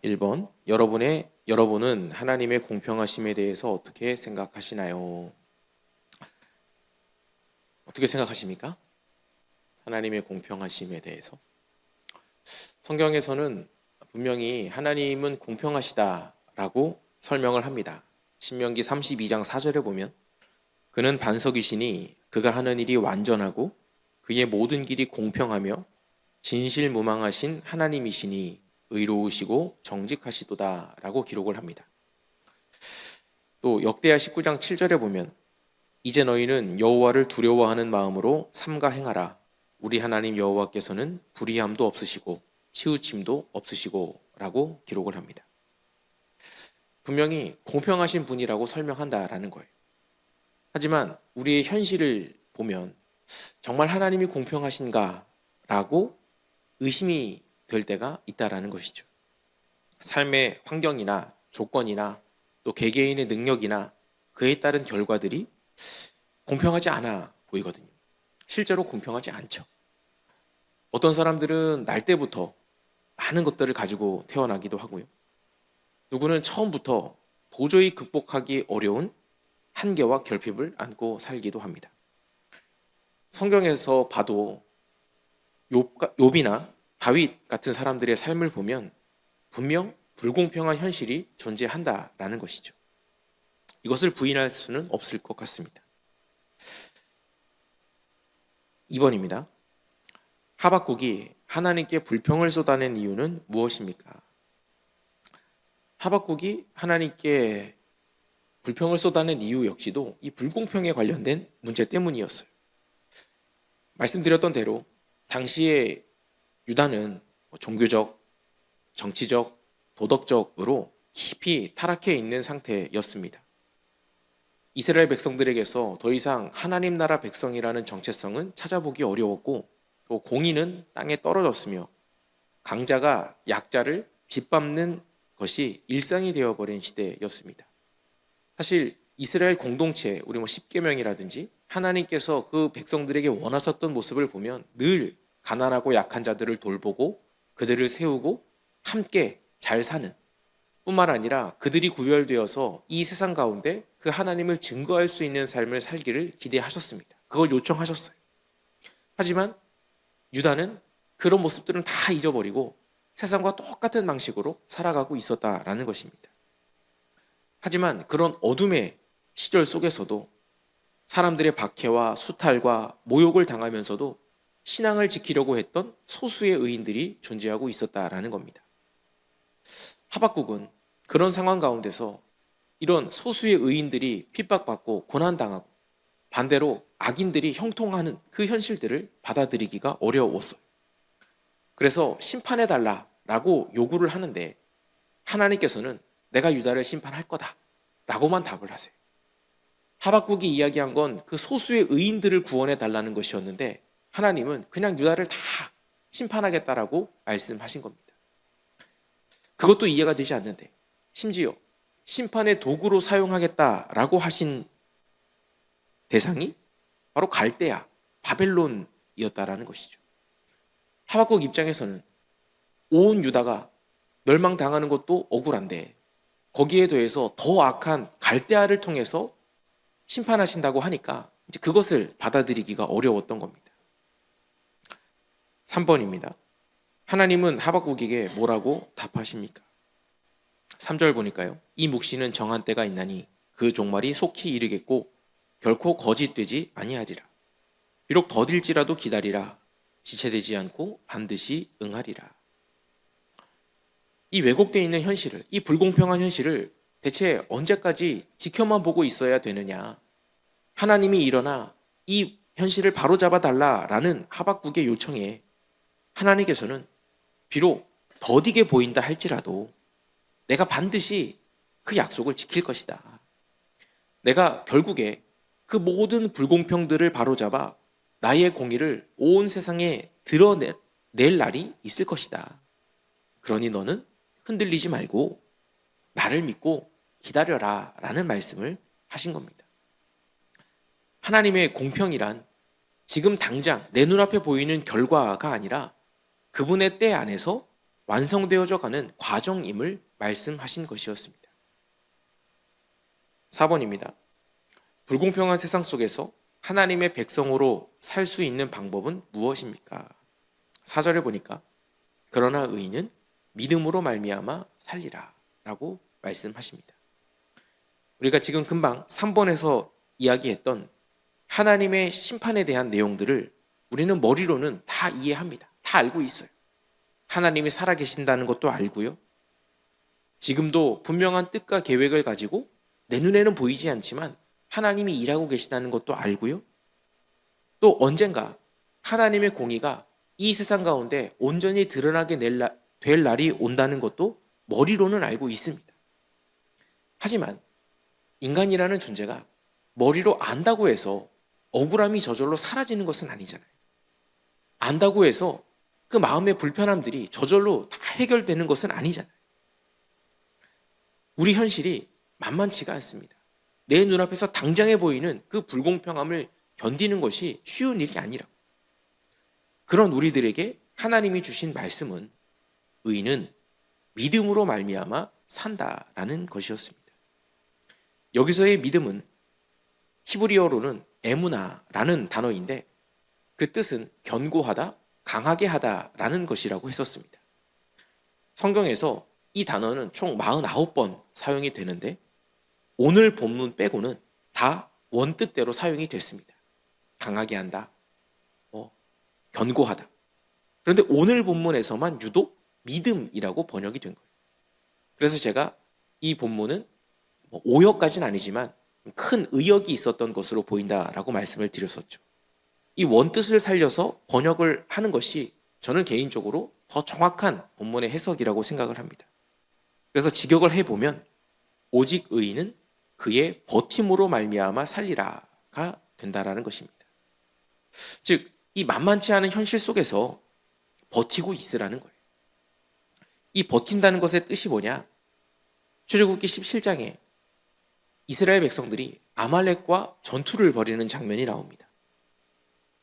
1번. 여러분은 하나님의 공평하심에 대해서 어떻게 생각하시나요? 어떻게 생각하십니까? 하나님의 공평하심에 대해서. 성경에서는 분명히 하나님은 공평하시다라고 설명을 합니다. 신명기 32장 4절에 보면 그는 반석이시니 그가 하는 일이 완전하고 그의 모든 길이 공평하며 진실무망하신 하나님이시니 의로우시고 정직하시도다 라고 기록을 합니다. 또 역대하 19장 7절에 보면 이제 너희는 여호와를 두려워하는 마음으로 삼가 행하라. 우리 하나님 여호와께서는 불의함도 없으시고 치우침도 없으시고 라고 기록을 합니다. 분명히 공평하신 분이라고 설명한다라는 거예요. 하지만 우리의 현실을 보면 정말 하나님이 공평하신가 라고 의심이 될 때가 있다라는 것이죠. 삶의 환경이나 조건이나 또 개개인의 능력이나 그에 따른 결과들이 공평하지 않아 보이거든요. 실제로 공평하지 않죠. 어떤 사람들은 날 때부터 많은 것들을 가지고 태어나기도 하고요. 누구는 처음부터 도저히 극복하기 어려운 한계와 결핍을 안고 살기도 합니다. 성경에서 봐도 욥이나 다윗 같은 사람들의 삶을 보면 분명 불공평한 현실이 존재한다라는 것이죠. 이것을 부인할 수는 없을 것 같습니다. 2번입니다. 하박국이 하나님께 불평을 쏟아낸 이유는 무엇입니까? 하박국이 하나님께 불평을 쏟아낸 이유 역시도 이 불공평에 관련된 문제 때문이었어요. 말씀드렸던 대로 당시에 유다는 종교적, 정치적, 도덕적으로 깊이 타락해 있는 상태였습니다. 이스라엘 백성들에게서 더 이상 하나님 나라 백성이라는 정체성은 찾아보기 어려웠고 또 공의는 땅에 떨어졌으며 강자가 약자를 짓밟는 것이 일상이 되어버린 시대였습니다. 사실 이스라엘 공동체, 우리 십계명이라든지 하나님께서 그 백성들에게 원하셨던 모습을 보면 늘 가난하고 약한 자들을 돌보고 그들을 세우고 함께 잘 사는 뿐만 아니라 그들이 구별되어서 이 세상 가운데 그 하나님을 증거할 수 있는 삶을 살기를 기대하셨습니다. 그걸 요청하셨어요. 하지만 유다는 그런 모습들은 다 잊어버리고 세상과 똑같은 방식으로 살아가고 있었다라는 것입니다. 하지만 그런 어둠의 시절 속에서도 사람들의 박해와 수탈과 모욕을 당하면서도 신앙을 지키려고 했던 소수의 의인들이 존재하고 있었다라는 겁니다. 하박국은 그런 상황 가운데서 이런 소수의 의인들이 핍박받고 고난당하고 반대로 악인들이 형통하는 그 현실들을 받아들이기가 어려웠어요. 그래서 심판해달라고 요구를 하는데 하나님께서는 내가 유다를 심판할 거다 라고만 답을 하세요. 하박국이 이야기한 건 그 소수의 의인들을 구원해달라는 것이었는데 하나님은 그냥 유다를 다 심판하겠다라고 말씀하신 겁니다. 그것도 이해가 되지 않는데 심지어 심판의 도구로 사용하겠다라고 하신 대상이 바로 갈대아, 바벨론이었다라는 것이죠. 하박국 입장에서는 온 유다가 멸망당하는 것도 억울한데 거기에 더해서 더 악한 갈대아를 통해서 심판하신다고 하니까 이제 그것을 받아들이기가 어려웠던 겁니다. 3번입니다. 하나님은 하박국에게 뭐라고 답하십니까? 3절 보니까요. 이 묵시는 정한 때가 있나니 그 종말이 속히 이르겠고 결코 거짓되지 아니하리라. 비록 더딜지라도 기다리라. 지체되지 않고 반드시 응하리라. 이 왜곡되어 있는 현실을, 이 불공평한 현실을 대체 언제까지 지켜만 보고 있어야 되느냐. 하나님이 일어나 이 현실을 바로잡아 달라라는 하박국의 요청에 하나님께서는 비록 더디게 보인다 할지라도 내가 반드시 그 약속을 지킬 것이다. 내가 결국에 그 모든 불공평들을 바로잡아 나의 공의를 온 세상에 드러낼 날이 있을 것이다. 그러니 너는 흔들리지 말고 나를 믿고 기다려라 라는 말씀을 하신 겁니다. 하나님의 공평이란 지금 당장 내 눈앞에 보이는 결과가 아니라 그분의 때 안에서 완성되어져 가는 과정임을 말씀하신 것이었습니다. 4번입니다. 불공평한 세상 속에서 하나님의 백성으로 살 수 있는 방법은 무엇입니까? 4절에 보니까 그러나 의인은 믿음으로 말미암아 살리라 라고 말씀하십니다. 우리가 지금 금방 3번에서 이야기했던 하나님의 심판에 대한 내용들을 우리는 머리로는 다 이해합니다. 다 알고 있어요. 하나님이 살아계신다는 것도 알고요. 지금도 분명한 뜻과 계획을 가지고 내 눈에는 보이지 않지만 하나님이 일하고 계시다는 것도 알고요. 또 언젠가 하나님의 공의가 이 세상 가운데 온전히 드러나게 될 날이 온다는 것도 머리로는 알고 있습니다. 하지만 인간이라는 존재가 머리로 안다고 해서 억울함이 저절로 사라지는 것은 아니잖아요. 안다고 해서 그 마음의 불편함들이 저절로 다 해결되는 것은 아니잖아요. 우리 현실이 만만치가 않습니다. 내 눈앞에서 당장에 보이는 그 불공평함을 견디는 것이 쉬운 일이 아니라 그런 우리들에게 하나님이 주신 말씀은 의인은 믿음으로 말미암아 산다라는 것이었습니다. 여기서의 믿음은 히브리어로는 에무나라는 단어인데 그 뜻은 견고하다, 강하게 하다라는 것이라고 했었습니다. 성경에서 이 단어는 총 49번 사용이 되는데 오늘 본문 빼고는 다 원뜻대로 사용이 됐습니다. 강하게 한다, 견고하다. 그런데 오늘 본문에서만 유독 믿음이라고 번역이 된 거예요. 그래서 제가 이 본문은 오역까지는 아니지만 큰 의역이 있었던 것으로 보인다라고 말씀을 드렸었죠. 이 원뜻을 살려서 번역을 하는 것이 저는 개인적으로 더 정확한 본문의 해석이라고 생각을 합니다. 그래서 직역을 해보면 오직 의인은 그의 버팀으로 말미암아 살리라가 된다라는 것입니다. 즉 이 만만치 않은 현실 속에서 버티고 있으라는 거예요. 이 버틴다는 것의 뜻이 뭐냐? 출애굽기 17장에 이스라엘 백성들이 아말렉과 전투를 벌이는 장면이 나옵니다.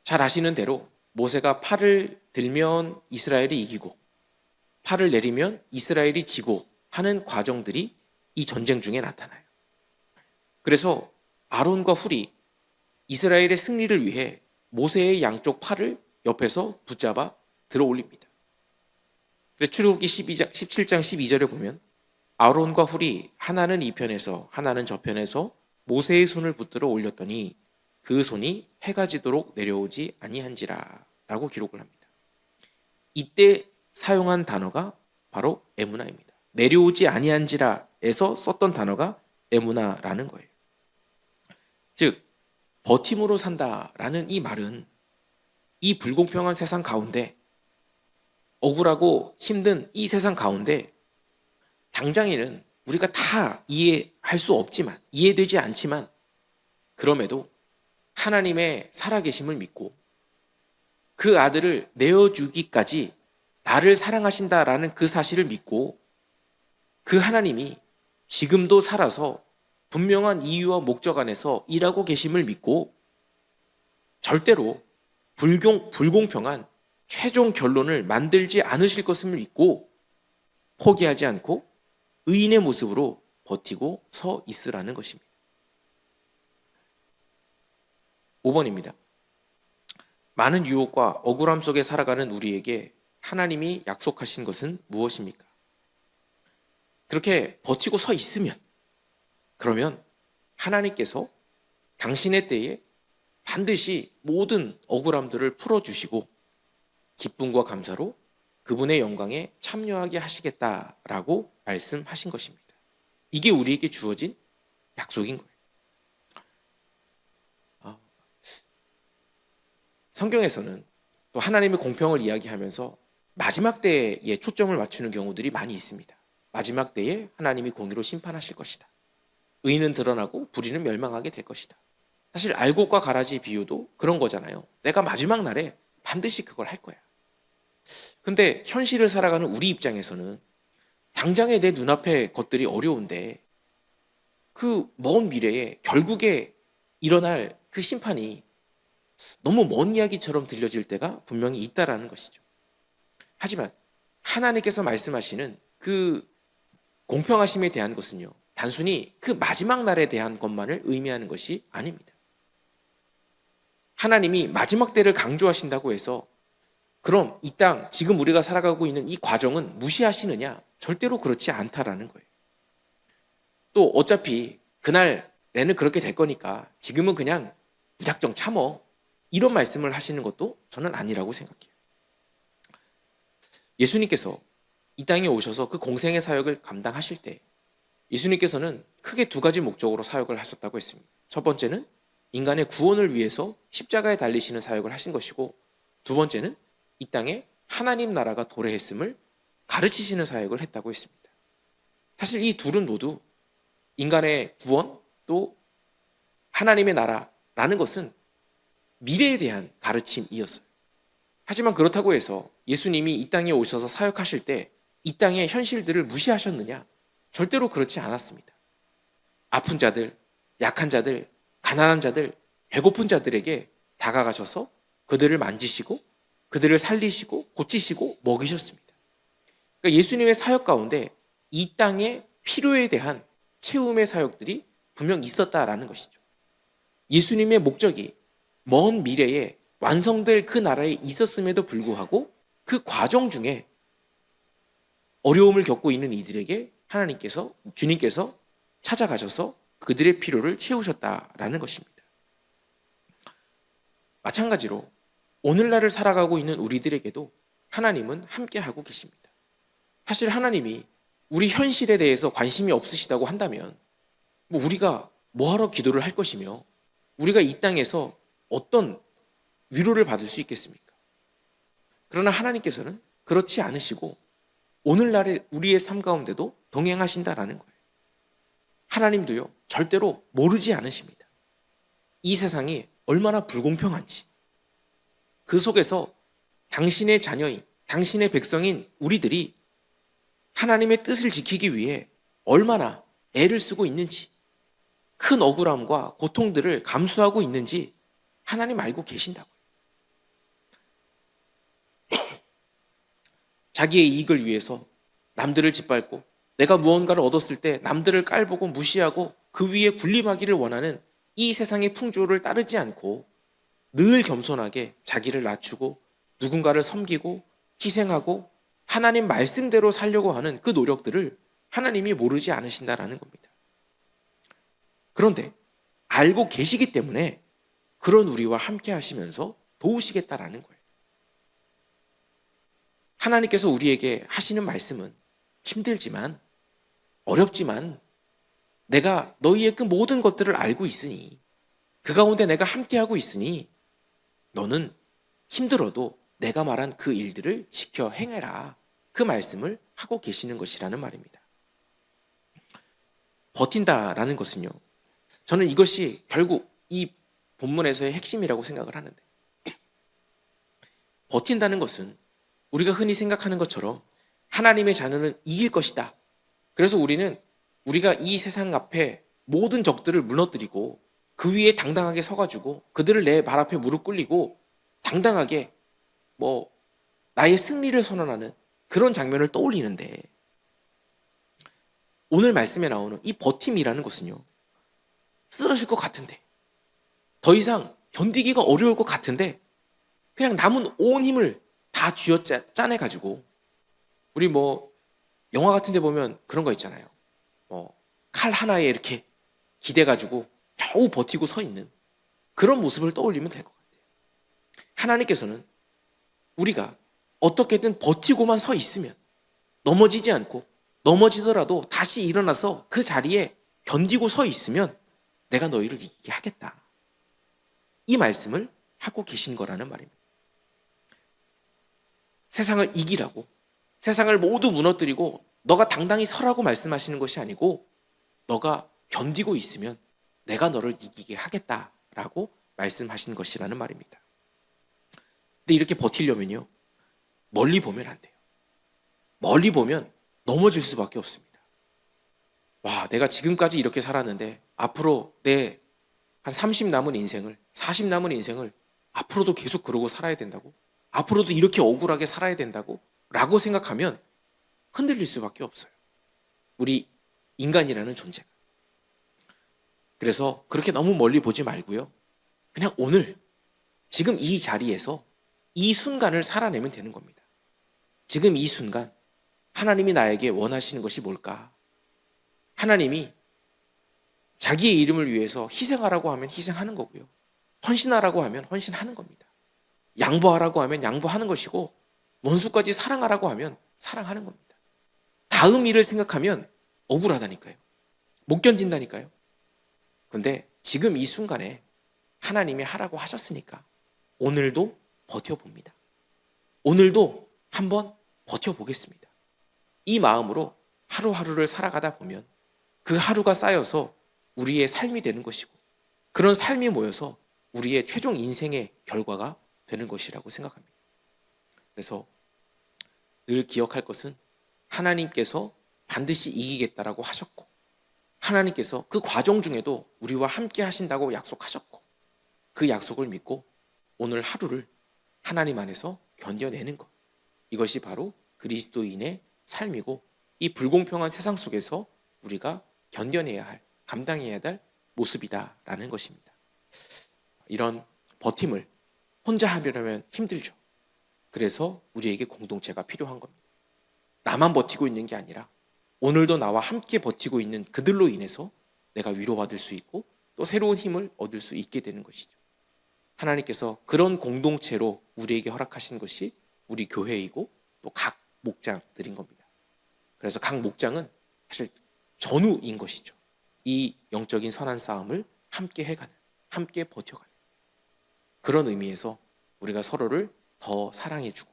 잘 아시는 대로 모세가 팔을 들면 이스라엘이 이기고 팔을 내리면 이스라엘이 지고 하는 과정들이 이 전쟁 중에 나타나요. 그래서 아론과 훌이 이스라엘의 승리를 위해 모세의 양쪽 팔을 옆에서 붙잡아 들어 올립니다. 출애굽기 17장 12절에 보면 아론과 훌이 하나는 이 편에서 하나는 저 편에서 모세의 손을 붙들어 올렸더니 그 손이 해가 지도록 내려오지 아니한지라 라고 기록을 합니다. 이때 사용한 단어가 바로 에무나입니다. 내려오지 아니한지라에서 썼던 단어가 에무나라는 거예요. 즉 버팀으로 산다라는 이 말은 이 불공평한 세상 가운데 억울하고 힘든 이 세상 가운데 당장에는 우리가 다 이해할 수 없지만 이해되지 않지만 그럼에도 하나님의 살아계심을 믿고 그 아들을 내어주기까지 나를 사랑하신다라는 그 사실을 믿고 그 하나님이 지금도 살아서 분명한 이유와 목적 안에서 일하고 계심을 믿고 절대로 불공평한 최종 결론을 만들지 않으실 것을 믿고 포기하지 않고 의인의 모습으로 버티고 서 있으라는 것입니다. 5번입니다. 많은 유혹과 억울함 속에 살아가는 우리에게 하나님이 약속하신 것은 무엇입니까? 그렇게 버티고 서 있으면 그러면 하나님께서 당신의 때에 반드시 모든 억울함들을 풀어주시고 기쁨과 감사로 그분의 영광에 참여하게 하시겠다라고 말씀하신 것입니다. 이게 우리에게 주어진 약속인 거예요. 성경에서는 또 하나님의 공평을 이야기하면서 마지막 때에 초점을 맞추는 경우들이 많이 있습니다. 마지막 때에 하나님이 공의로 심판하실 것이다. 의인은 드러나고 불의는 멸망하게 될 것이다. 사실 알곡과 가라지 비유도 그런 거잖아요. 내가 마지막 날에 반드시 그걸 할 거야. 근데 현실을 살아가는 우리 입장에서는 당장에 내 눈앞의 것들이 어려운데 그 먼 미래에 결국에 일어날 그 심판이 너무 먼 이야기처럼 들려질 때가 분명히 있다라는 것이죠. 하지만 하나님께서 말씀하시는 그 공평하심에 대한 것은요, 단순히 그 마지막 날에 대한 것만을 의미하는 것이 아닙니다. 하나님이 마지막 때를 강조하신다고 해서 그럼 이 땅, 지금 우리가 살아가고 있는 이 과정은 무시하시느냐? 절대로 그렇지 않다라는 거예요. 또 어차피 그날에는 그렇게 될 거니까 지금은 그냥 무작정 참어. 이런 말씀을 하시는 것도 저는 아니라고 생각해요. 예수님께서 이 땅에 오셔서 그 공생의 사역을 감당하실 때 예수님께서는 크게 두 가지 목적으로 사역을 하셨다고 했습니다. 첫 번째는 인간의 구원을 위해서 십자가에 달리시는 사역을 하신 것이고, 두 번째는 이 땅에 하나님 나라가 도래했음을 가르치시는 사역을 했다고 했습니다. 사실 이 둘은 모두 인간의 구원 또 하나님의 나라라는 것은 미래에 대한 가르침이었어요. 하지만 그렇다고 해서 예수님이 이 땅에 오셔서 사역하실 때 이 땅의 현실들을 무시하셨느냐? 절대로 그렇지 않았습니다. 아픈 자들, 약한 자들, 가난한 자들, 배고픈 자들에게 다가가셔서 그들을 만지시고 그들을 살리시고 고치시고 먹이셨습니다. 그러니까 예수님의 사역 가운데 이 땅의 필요에 대한 채움의 사역들이 분명 있었다라는 것이죠. 예수님의 목적이 먼 미래에 완성될 그 나라에 있었음에도 불구하고 그 과정 중에 어려움을 겪고 있는 이들에게 주님께서 찾아가셔서 그들의 필요를 채우셨다라는 것입니다. 마찬가지로 오늘날을 살아가고 있는 우리들에게도 하나님은 함께하고 계십니다. 사실 하나님이 우리 현실에 대해서 관심이 없으시다고 한다면 우리가 뭐하러 기도를 할 것이며 우리가 이 땅에서 어떤 위로를 받을 수 있겠습니까? 그러나 하나님께서는 그렇지 않으시고 오늘날의 우리의 삶 가운데도 동행하신다라는 거예요. 하나님도요, 절대로 모르지 않으십니다. 이 세상이 얼마나 불공평한지, 그 속에서 당신의 자녀인, 당신의 백성인 우리들이 하나님의 뜻을 지키기 위해 얼마나 애를 쓰고 있는지, 큰 억울함과 고통들을 감수하고 있는지 하나님 알고 계신다고요. 자기의 이익을 위해서 남들을 짓밟고 내가 무언가를 얻었을 때 남들을 깔보고 무시하고 그 위에 군림하기를 원하는 이 세상의 풍조를 따르지 않고 늘 겸손하게 자기를 낮추고 누군가를 섬기고 희생하고 하나님 말씀대로 살려고 하는 그 노력들을 하나님이 모르지 않으신다라는 겁니다. 그런데 알고 계시기 때문에 그런 우리와 함께 하시면서 도우시겠다라는 거예요. 하나님께서 우리에게 하시는 말씀은 힘들지만 어렵지만 내가 너희의 그 모든 것들을 알고 있으니 그 가운데 내가 함께하고 있으니 너는 힘들어도 내가 말한 그 일들을 지켜 행해라. 그 말씀을 하고 계시는 것이라는 말입니다. 버틴다라는 것은요, 저는 이것이 결국 이 본문에서의 핵심이라고 생각을 하는데, 버틴다는 것은 우리가 흔히 생각하는 것처럼 하나님의 자녀는 이길 것이다. 그래서 우리가 이 세상 앞에 모든 적들을 무너뜨리고 그 위에 당당하게 서가지고 그들을 내 발 앞에 무릎 꿇리고 당당하게 나의 승리를 선언하는 그런 장면을 떠올리는데, 오늘 말씀에 나오는 이 버팀이라는 것은요, 쓰러질 것 같은데, 더 이상 견디기가 어려울 것 같은데 그냥 남은 온 힘을 다 쥐어 짜내가지고, 우리 영화 같은 데 보면 그런 거 있잖아요. 칼 하나에 이렇게 기대가지고 겨우 버티고 서 있는 그런 모습을 떠올리면 될 것 같아요. 하나님께서는 우리가 어떻게든 버티고만 서 있으면, 넘어지지 않고 넘어지더라도 다시 일어나서 그 자리에 견디고 서 있으면 내가 너희를 이기게 하겠다. 이 말씀을 하고 계신 거라는 말입니다. 세상을 이기라고, 세상을 모두 무너뜨리고 너가 당당히 서라고 말씀하시는 것이 아니고, 너가 견디고 있으면 내가 너를 이기게 하겠다라고 말씀하신 것이라는 말입니다. 근데 이렇게 버티려면요, 멀리 보면 안 돼요. 멀리 보면 넘어질 수밖에 없습니다. 내가 지금까지 이렇게 살았는데 앞으로 내 한 30 남은 인생을, 40 남은 인생을 앞으로도 계속 그러고 살아야 된다고? 앞으로도 이렇게 억울하게 살아야 된다고? 라고 생각하면 흔들릴 수밖에 없어요. 우리 인간이라는 존재가. 그래서 그렇게 너무 멀리 보지 말고요. 그냥 오늘 지금 이 자리에서 이 순간을 살아내면 되는 겁니다. 지금 이 순간 하나님이 나에게 원하시는 것이 뭘까? 하나님이 자기의 이름을 위해서 희생하라고 하면 희생하는 거고요. 헌신하라고 하면 헌신하는 겁니다. 양보하라고 하면 양보하는 것이고 원수까지 사랑하라고 하면 사랑하는 겁니다. 다음 일을 생각하면 억울하다니까요. 못 견딘다니까요. 근데 지금 이 순간에 하나님이 하라고 하셨으니까 오늘도 버텨봅니다. 오늘도 한번 버텨보겠습니다. 이 마음으로 하루하루를 살아가다 보면 그 하루가 쌓여서 우리의 삶이 되는 것이고 그런 삶이 모여서 우리의 최종 인생의 결과가 되는 것이라고 생각합니다. 그래서 늘 기억할 것은 하나님께서 반드시 이기겠다라고 하셨고 하나님께서 그 과정 중에도 우리와 함께 하신다고 약속하셨고 그 약속을 믿고 오늘 하루를 하나님 안에서 견뎌내는 것. 이것이 바로 그리스도인의 삶이고 이 불공평한 세상 속에서 우리가 견뎌내야 할, 감당해야 할 모습이다라는 것입니다. 이런 버팀을 혼자 하려면 힘들죠. 그래서 우리에게 공동체가 필요한 겁니다. 나만 버티고 있는 게 아니라 오늘도 나와 함께 버티고 있는 그들로 인해서 내가 위로받을 수 있고 또 새로운 힘을 얻을 수 있게 되는 것이죠. 하나님께서 그런 공동체로 우리에게 허락하신 것이 우리 교회이고 또 각 목장들인 겁니다. 그래서 각 목장은 사실 전우인 것이죠. 이 영적인 선한 싸움을 함께 해가는, 함께 버텨가는 그런 의미에서 우리가 서로를 더 사랑해주고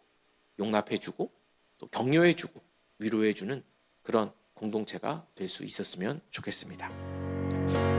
용납해주고 또 격려해주고 위로해주는 그런 공동체가 될 수 있었으면 좋겠습니다.